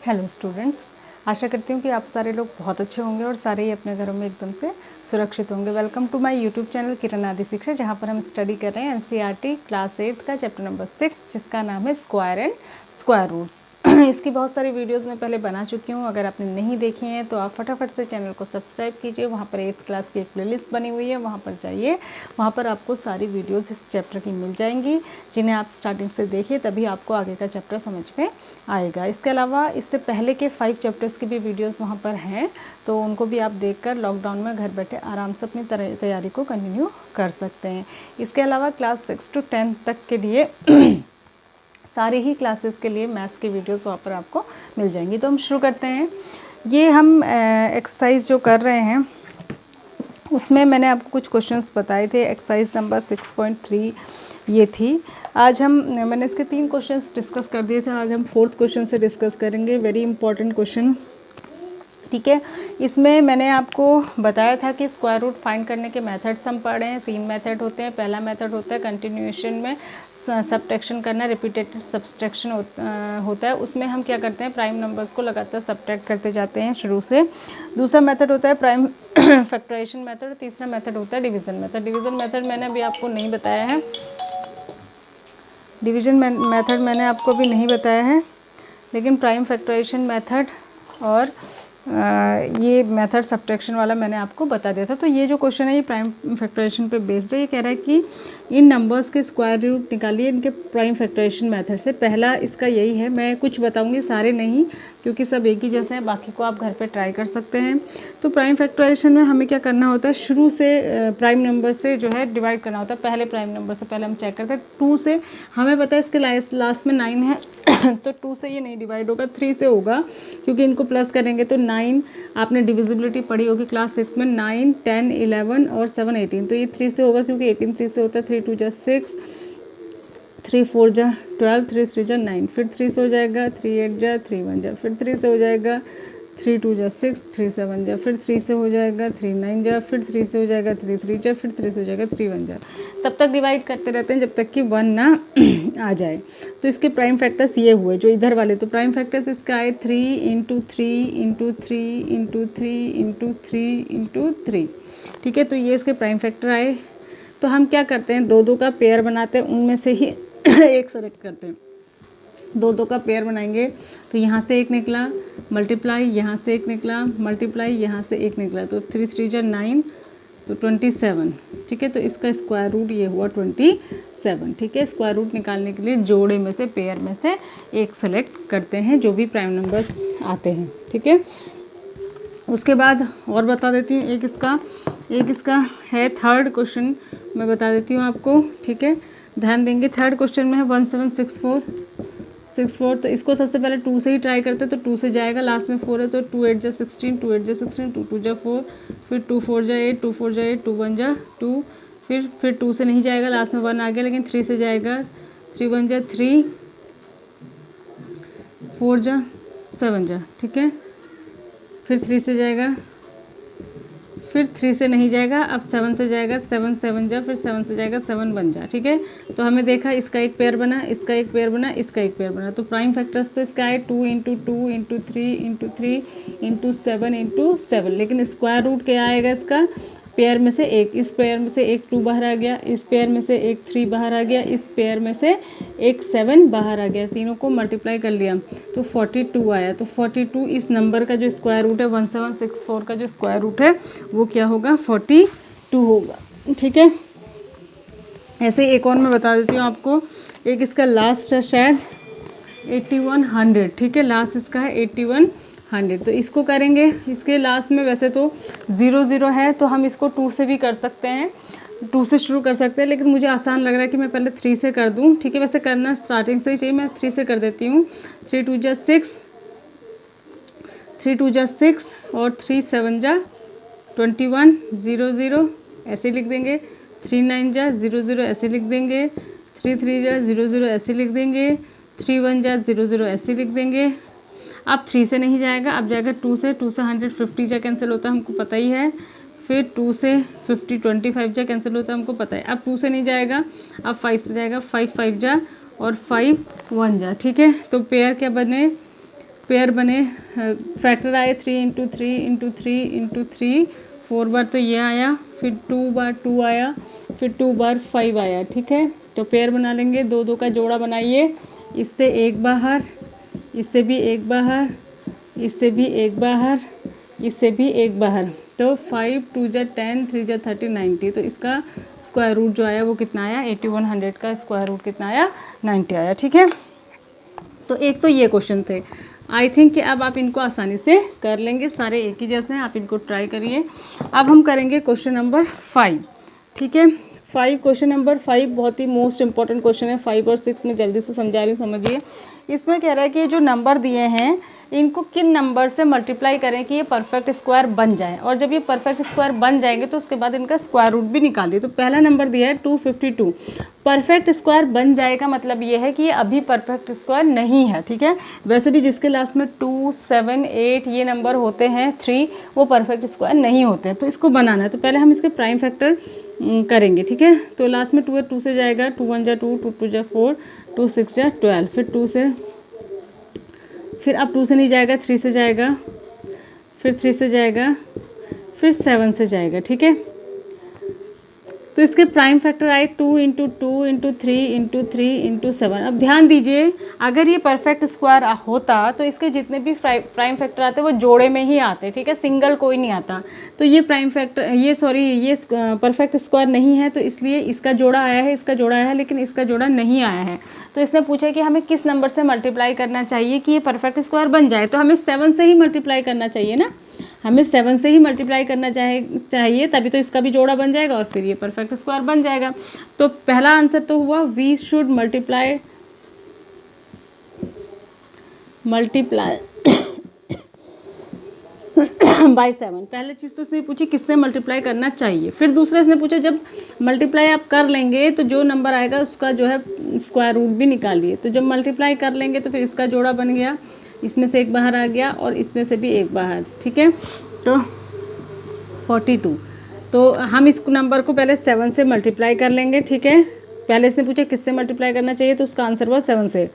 Hello students, आशा करती हूँ कि आप सारे लोग बहुत अच्छे होंगे और सारे ही अपने घरों में एकदम से सुरक्षित होंगे। Welcome to my YouTube channel Kiran Aadi Shiksha, जहाँ पर हम स्टडी कर रहे हैं एनसीईआरटी क्लास 8 का चैप्टर नंबर 6, जिसका नाम है स्क्वायर एंड स्क्वायर रूट्स। इसकी बहुत सारी वीडियोस मैं पहले बना चुकी हूँ। अगर आपने नहीं देखी हैं तो आप फटाफट से चैनल को सब्सक्राइब कीजिए। वहाँ पर 8th क्लास की एक प्लेलिस्ट बनी हुई है, वहाँ पर जाइए। वहाँ पर आपको सारी वीडियोस इस चैप्टर की मिल जाएंगी, जिन्हें आप स्टार्टिंग से देखिए, तभी आपको आगे का चैप्टर समझ में आएगा। इसके अलावा इससे पहले के 5 चैप्टर्स की भी वीडियोस वहाँ पर हैं, तो उनको भी आप देखकर लॉकडाउन में घर बैठे आराम से अपनी तैयारी को कंटिन्यू कर सकते हैं। इसके अलावा क्लास 6 to 10 तक के लिए सारे ही क्लासेस के लिए मैथ्स की वीडियोस वहाँ पर आपको मिल जाएंगी। तो हम शुरू करते हैं। ये हम एक्सरसाइज जो कर रहे हैं उसमें मैंने आपको कुछ क्वेश्चंस बताए थे। एक्सरसाइज नंबर 6.3 ये थी। आज मैंने इसके 3 क्वेश्चंस डिस्कस कर दिए थे। आज हम 4th क्वेश्चन से डिस्कस करेंगे। वेरी इंपॉर्टेंट क्वेश्चन, ठीक है। इसमें मैंने आपको बताया था कि स्क्वायर रूट फाइंड करने के मेथड्स हम पढ़े हैं। 3 मेथड होते हैं। पहला मेथड होता है कंटिन्यूएशन में सब्ट्रैक्शन करना, रिपीटेड सब्ट्रैक्शन होता है। उसमें हम क्या करते हैं, प्राइम नंबर्स को लगातार सब्ट्रैक्ट करते जाते हैं शुरू से। दूसरा मेथड होता है प्राइम फैक्टराइजेशन मेथड। तीसरा मेथड होता है डिवीज़न मेथड। डिवीज़न मेथड मैंने अभी आपको नहीं बताया है। डिवीज़न मेथड मैंने आपको अभी नहीं बताया है, लेकिन प्राइम फैक्टराइजेशन मेथड और ये मेथड सब्ट्रैक्शन वाला मैंने आपको बता दिया था। तो ये जो क्वेश्चन है ये प्राइम फैक्टराइजेशन पे बेस्ड है। ये कह रहा है कि इन नंबर्स के स्क्वायर रूट निकालिए इनके प्राइम फैक्टराइजेशन मेथड से। पहला इसका यही है। मैं कुछ बताऊंगी, सारे नहीं, क्योंकि सब एक ही जैसे हैं। बाकी को आप घर पे ट्राई कर सकते हैं। तो प्राइम फैक्टराइजेशन में हमें क्या करना होता है, शुरू से प्राइम नंबर से जो है डिवाइड करना होता है। पहले प्राइम नंबर से पहले हम चेक करते हैं 2 से। हमें पता है इसके लास्ट में 9 है तो 2 से ये नहीं डिवाइड होगा, 3 से होगा, क्योंकि इनको प्लस करेंगे तो 9। आपने डिविजिबिलिटी पढ़ी होगी क्लास 6 में, 9, 10, 11 और 7, 18। तो ये 3 से होगा, क्योंकि 18 3 से होता है। 3 2 जा 6, 3 4 जा 12, 3 3 जा 9, फिर 3 से हो जाएगा, 3 8 जा 3 1 जा, फिर 3 से हो जाएगा, 3 2 जा 6, 3 7 जा, फिर 3 से हो जाएगा, 3 9 जा, फिर 3 से हो जाएगा, 3 3 जा, फिर 3 से हो जाएगा, 3 1 जा। तब तक डिवाइड करते रहते हैं जब तक कि 1 ना आ जाए। तो इसके प्राइम फैक्टर्स ये हुए जो इधर वाले। तो प्राइम फैक्टर्स इसका आए 3 into 3 into 3 into 3 into 3 into 3, ठीक है। तो ये इसके प्राइम फैक्टर आए। तो हम क्या करते हैं, 2 का पेयर बनाते हैं, उनमें से ही एक सेलेक्ट करते हैं। 2 का पेयर बनाएंगे तो यहाँ से एक निकला, मल्टीप्लाई, यहाँ से एक निकला, मल्टीप्लाई, यहाँ से एक निकला, तो 3 3 जा 9, तो 27, ठीक है। तो इसका स्क्वायर रूट ये हुआ 27, ठीक है। स्क्वायर रूट निकालने के लिए जोड़े में से, पेयर में से एक सेलेक्ट करते हैं, जो भी प्राइम नंबर्स आते हैं, ठीक है। उसके बाद और बता देती हूँ, एक इसका है थर्ड क्वेश्चन, मैं बता देती हूँ आपको, ठीक है। ध्यान देंगे। थर्ड क्वेश्चन में है 1764, तो इसको सबसे पहले 2 से ही ट्राई करते हैं। तो 2 से जाएगा, लास्ट में 4 है, तो 2 8 जा 16, 2 8 जा 16, 2 2 जा 4, फिर 2 4 जा 8, 2 4 जा 8, 2 1 जा 2, फिर 2 से नहीं जाएगा, लास्ट में 1 आ गया, लेकिन 3 से जाएगा, 3 1 जा 3, 4 जा 7 जा, ठीक है। फिर 3 से जाएगा, फिर 3 से नहीं जाएगा, अब 7 से जाएगा, 7 7 जा, फिर 7 से जाएगा, 7 1 जा, ठीक है। तो हमें देखा इसका एक पेयर बना, इसका एक पेयर बना, इसका एक पेयर बना। तो प्राइम फैक्टर्स तो इसका है 2 into 2 into 3 into 3 into 7 into 7, लेकिन स्क्वायर रूट क्या आएगा इसका, पेयर में से एक, इस पेयर में से एक 2 बाहर आ गया, इस पेयर में से एक 3 बाहर आ गया, इस पेयर में से एक 7 बाहर आ गया। तीनों को मल्टीप्लाई कर लिया तो 42 आया। तो 42 इस नंबर का जो स्क्वायर रूट है, 1764 का जो स्क्वायर रूट है वो क्या होगा, 42 होगा, ठीक है। ऐसे एक और मैं बता देती हूँ आपको। एक इसका लास्ट है शायद 8100, ठीक है। लास्ट इसका है 8100। तो इसको करेंगे, इसके लास्ट में वैसे तो 0 0 है, तो हम इसको 2 से भी कर सकते हैं, 2 से शुरू कर सकते हैं, लेकिन मुझे आसान लग रहा है कि मैं पहले 3 से कर दूं, ठीक है। वैसे करना स्टार्टिंग से ही चाहिए, मैं 3 से कर देती हूँ। 3 2 जा 6, 3 2 जा 6 और 3 7 जा 21, 0 0 ऐसे लिख देंगे। 3 9 जा 0 0 ऐसे लिख देंगे। 3 3 जा 0 0 ऐसे लिख देंगे। 3 1 जा 0 0 ऐसे लिख देंगे। अब 3 से नहीं जाएगा, अब जाएगा 2 से 150 जा कैंसिल होता है, हमको पता ही है। फिर 2 से 50 25 जा कैंसिल होता है, हमको पता है। अब 2 से नहीं जाएगा, अब 5 से जाएगा, 5 5 जा और 5 1 जा, ठीक है। तो पेयर क्या बने, पेयर बने, फैक्टर आए 3 इंटू 3 इंटू 3 इंटू 3, 4 बार तो ये आया, फिर 2 बार 2 आया, फिर 2 बार 5 आया। ठीक है, तो पेयर बना लेंगे, 2 2 का जोड़ा बनाइए, इससे एक बाहर, इससे भी एक बाहर, इससे भी एक बाहर, इससे भी एक बाहर, तो 5 2 जा 10, 3 जा 30, 90। तो इसका स्क्वायर रूट जो आया वो कितना आया, 8100 का स्क्वायर रूट कितना आया, 90 आया। ठीक है, तो एक तो ये क्वेश्चन थे। आई थिंक कि अब आप इनको आसानी से कर लेंगे, सारे एक ही जैसे हैं, आप इनको ट्राई करिए। अब हम करेंगे क्वेश्चन नंबर 5। ठीक है, 5, क्वेश्चन नंबर 5 बहुत ही मोस्ट इंपॉर्टेंट क्वेश्चन है। 5 और 6 में जल्दी से समझा रही हूँ, समझिए। इसमें कह रहा है कि ये जो नंबर दिए हैं इनको किन नंबर से मल्टीप्लाई करें कि ये परफेक्ट स्क्वायर बन जाए, और जब ये परफेक्ट स्क्वायर बन जाएंगे तो उसके बाद इनका स्क्वायर रूट भी निकालिए। तो पहला नंबर दिया है 252, परफेक्ट स्क्वायर बन जाएगा मतलब ये है कि ये अभी परफेक्ट स्क्वायर नहीं है। ठीक है, वैसे भी जिसके लास्ट में 2 7 8 ये नंबर होते हैं, 3, वो परफेक्ट स्क्वायर नहीं होते हैं। तो इसको बनाना है, तो पहले हम इसके प्राइम फैक्टर करेंगे। ठीक है, तो लास्ट में 2 है, 2 से जाएगा, 2 1 जा 2, 2 2 जा 4, 2 6 जा 12, फिर 2 से, फिर अब 2 से नहीं जाएगा, 3 से जाएगा, फिर 3 से जाएगा, फिर 7 से जाएगा। ठीक है, तो इसके प्राइम फैक्टर आए 2 इंटू 2 इंटू 3 इंटू 3 इंटू 7। अब ध्यान दीजिए, अगर ये परफेक्ट स्क्वायर होता तो इसके जितने भी प्राइम फैक्टर आते वो जोड़े में ही आते। ठीक है, सिंगल कोई नहीं आता। तो ये प्राइम फैक्टर, ये परफेक्ट स्क्वायर नहीं है, तो इसलिए इसका जोड़ा आया है, इसका जोड़ा आया है, लेकिन इसका जोड़ा नहीं आया है। तो इसने पूछा कि हमें किस नंबर से मल्टीप्लाई करना चाहिए कि ये परफेक्ट स्क्वायर बन जाए। तो हमें 7 से ही मल्टीप्लाई करना चाहिए ना, हमें 7 से ही मल्टीप्लाई करना चाहिए, तभी तो इसका भी जोड़ा बन जाएगा और फिर ये परफेक्ट स्क्वायर बन जाएगा। तो पहला आंसर तो हुआ वी शुड मल्टीप्लाई बाय 7। पहले चीज़ तो इसने पूछी किससे मल्टीप्लाई करना चाहिए, फिर दूसरा इसने पूछा जब मल्टीप्लाई आप कर लेंगे तो जो नंबर आएगा उसका जो है स्क्वायर रूट भी निकालिए। तो जब मल्टीप्लाई कर लेंगे तो फिर इसका जोड़ा बन गया, इसमें से एक बाहर आ गया और इसमें से भी एक बाहर। ठीक है, तो 42। तो हम इस नंबर को पहले 7 से मल्टीप्लाई कर लेंगे। ठीक है, पहले इसने पूछा किससे मल्टीप्लाई करना चाहिए, तो उसका आंसर हुआ 7 से।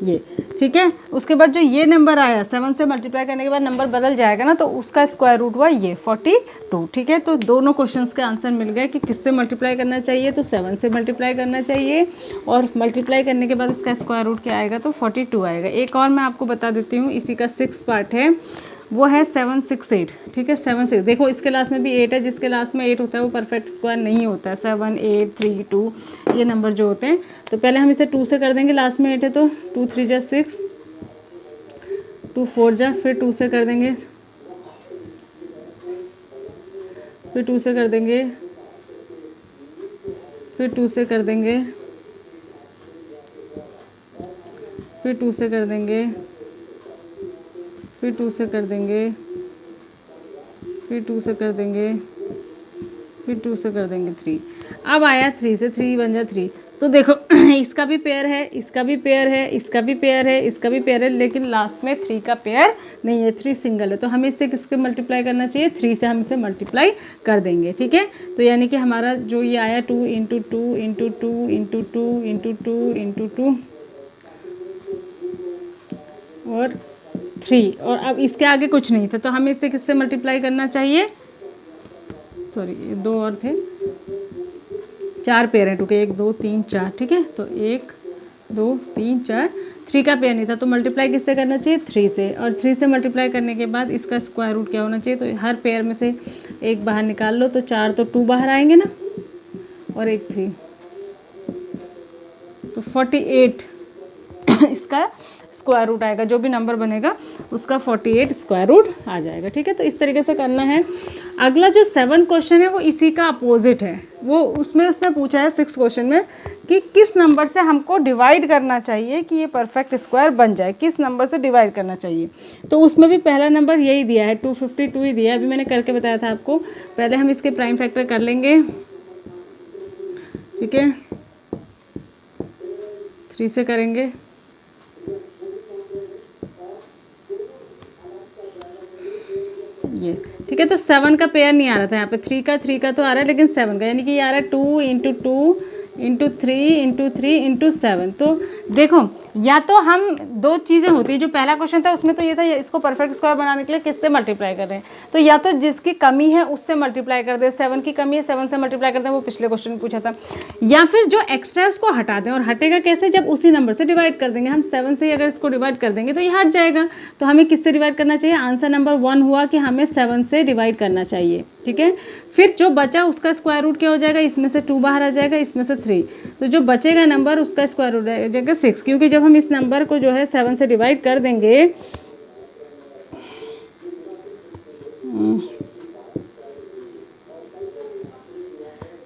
ये ठीक है, उसके बाद जो ये नंबर आया 7 से मल्टीप्लाई करने के बाद नंबर बदल जाएगा ना, तो उसका स्क्वायर रूट हुआ ये 42। ठीक है, तो दोनों क्वेश्चंस के आंसर मिल गए कि किससे मल्टीप्लाई करना चाहिए, तो 7 से मल्टीप्लाई करना चाहिए, और मल्टीप्लाई करने के बाद इसका स्क्वायर रूट क्या आएगा, तो 42 आएगा। एक और मैं आपको बता देती हूँ, इसी का 6 पार्ट है, वो है 768। ठीक है, 7 6, देखो इसके लास्ट में भी 8 है, जिसके लास्ट में 8 होता है वो परफेक्ट स्क्वायर नहीं होता है। 7 8 3 2 ये नंबर जो होते हैं, तो पहले हम इसे 2 से कर देंगे, लास्ट में 8 है तो 2 3 जा 6, 2 4 जा, फिर 2 से कर देंगे, फिर 2 से कर देंगे, फिर 2 से कर देंगे, फिर 2 से कर देंगे, फिर 2 से कर देंगे, फिर 2 से कर देंगे, फिर 2 से कर देंगे 3। अब आया 3 से, 3 बन जा 3। तो देखो इसका भी पेयर है, इसका भी पेयर है, इसका भी पेयर है, इसका भी पेयर है, लेकिन लास्ट में 3 का पेयर नहीं है, 3 सिंगल है। तो हमें इससे किसके मल्टीप्लाई करना चाहिए, 3 से हम इसे मल्टीप्लाई कर देंगे। ठीक है, तो यानी कि हमारा जो ये आया 2 into 2 into 2 into 2 into 2 into 2 और 3, और अब इसके आगे कुछ नहीं था, तो हमें इससे किससे मल्टीप्लाई करना चाहिए, सॉरी ये 2 और थे, 4 पेयर हैं टूके, 1 2 3 4। ठीक है, तो 1 2 3 4, 3 का पेयर नहीं था, तो मल्टीप्लाई किससे करना चाहिए, 3 से, और 3 से मल्टीप्लाई करने के बाद इसका स्क्वायर रूट क्या होना चाहिए, तो हर पेयर में से एक बाहर निकाल लो, तो 4 तो 2 बाहर आएंगे ना, और एक 3, तो 48 इसका स्क्वायर रूट आएगा, जो भी नंबर बनेगा उसका 48 स्क्वायर रूट आ जाएगा। ठीक है, तो इस तरीके से करना है। अगला जो 7th क्वेश्चन है वो इसी का अपोजिट है, वो उसमें उसने पूछा है 6th क्वेश्चन में कि किस नंबर से हमको डिवाइड करना चाहिए कि ये परफेक्ट स्क्वायर बन जाए, किस नंबर से डिवाइड करना चाहिए। तो उसमें भी पहला नंबर यही दिया है, 252 ही दिया है, अभी मैंने करके बताया था आपको। पहले हम इसके प्राइम फैक्टर कर लेंगे। ठीक है, 3 से करेंगे, ये ठीक है। तो 7 का पेयर नहीं आ रहा था यहाँ पे, 3 का तो आ रहा है, लेकिन 7 का, यानी कि ये आ रहा है 2 इंटू 2 इंटू 3 तो देखो, या तो हम दो चीज़ें होती है, जो पहला क्वेश्चन था उसमें तो ये था इसको परफेक्ट स्क्वायर बनाने के लिए किससे मल्टीप्लाई कर रहे हैं, तो या तो जिसकी कमी है उससे मल्टीप्लाई कर दें, 7 की कमी है 7 से मल्टीप्लाई कर दें, वो पिछले क्वेश्चन में पूछा था, या फिर जो एक्स्ट्रा है उसको हटा दें। और हटेगा कैसे, जब उसी नंबर से डिवाइड कर देंगे, हम 7 से अगर इसको डिवाइड कर देंगे तो ये हट जाएगा। तो हमें किससे डिवाइड करना चाहिए, आंसर नंबर 1 हुआ कि हमें 7 से डिवाइड करना चाहिए, ठीक है। फिर जो बचा उसका स्क्वायर रूट क्या हो जाएगा, इसमें से 2 बाहर आ जाएगा, इसमें से 3, तो जो बचेगा नंबर उसका स्क्वायर रूट आ जाएगा 6, क्योंकि जब हम इस नंबर को जो है 7 से डिवाइड कर देंगे,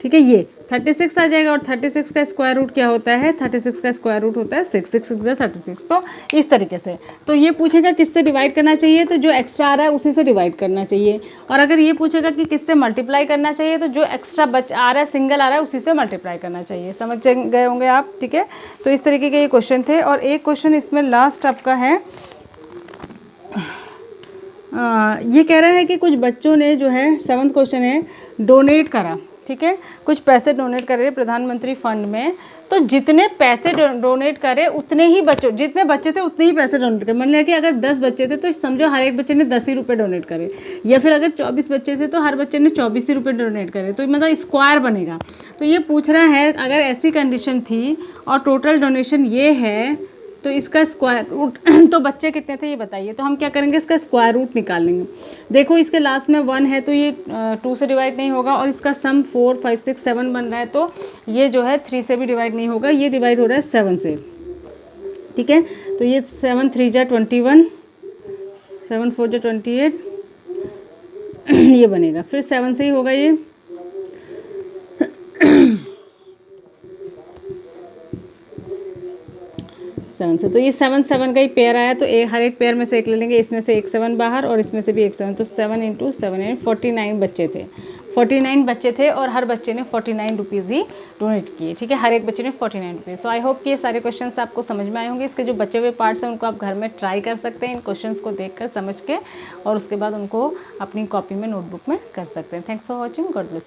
ठीक है, ये 36 आ जाएगा। और 36 का स्क्वायर रूट क्या होता है, 36 का स्क्वायर रूट होता है 6, 6 36। तो इस तरीके से तो ये पूछेगा किससे डिवाइड करना चाहिए, तो जो एक्स्ट्रा आ रहा है उसी से डिवाइड करना चाहिए। और अगर ये पूछेगा कि किससे मल्टीप्लाई करना चाहिए, तो जो एक्स्ट्रा आ रहा है, सिंगल आ रहा है, उसी से मल्टीप्लाई करना चाहिए। समझ गए होंगे आप, ठीक है। तो इस तरीके के ये क्वेश्चन थे। और एक क्वेश्चन इसमें लास्ट आपका है, ये कह रहा है कि कुछ बच्चों ने जो है 7th क्वेश्चन है, डोनेट करा, ठीक है, कुछ पैसे डोनेट करे प्रधानमंत्री फंड में, तो जितने पैसे डोनेट करे उतने ही बच्चों, जितने बच्चे थे उतने ही पैसे डोनेट करे। मान लिया कि अगर 10 बच्चे थे तो समझो हर एक बच्चे ने 10 ही रुपये डोनेट करे, या फिर अगर 24 बच्चे थे तो हर बच्चे ने 24 ही रुपये डोनेट करे, तो मतलब स्क्वायर बनेगा। तो ये पूछ रहा है अगर ऐसी कंडीशन थी और टोटल डोनेशन ये है, तो इसका स्क्वायर रूट तो बच्चे कितने थे ये बताइए। तो हम क्या करेंगे, इसका स्क्वायर रूट निकाल लेंगे। देखो इसके लास्ट में 1 है तो ये 2 से डिवाइड नहीं होगा, और इसका सम 4 5 6 7 बन रहा है, तो ये जो है 3 से भी डिवाइड नहीं होगा, ये डिवाइड हो रहा है 7 से, ठीक है। तो ये 7 3 जा 21, 7 4 जा 28 ये बनेगा, फिर 7 से ही होगा ये 7 से। तो ये 7 7 का ही पेयर आया, तो हर एक पेयर में से एक ले लेंगे, इसमें से एक 7 बाहर और इसमें से भी एक 7, तो 7 × 7 यानी 49 बच्चे थे, 49 बच्चे थे, और हर बच्चे ने 49 रुपीज़ ही डोनेट किए, ठीक है, हर एक बच्चे ने 49 रुपीज़। सो आई होप कि ये सारे क्वेश्चंस आपको समझ में आए होंगे। इसके जो बचे हुए पार्ट्स हैं उनको आप घर में ट्राई कर सकते हैं, इन क्वेश्चंस को देखकर समझ के, और उसके बाद उनको अपनी कॉपी में, नोटबुक में कर सकते हैं। Thanks for watching, God bless you.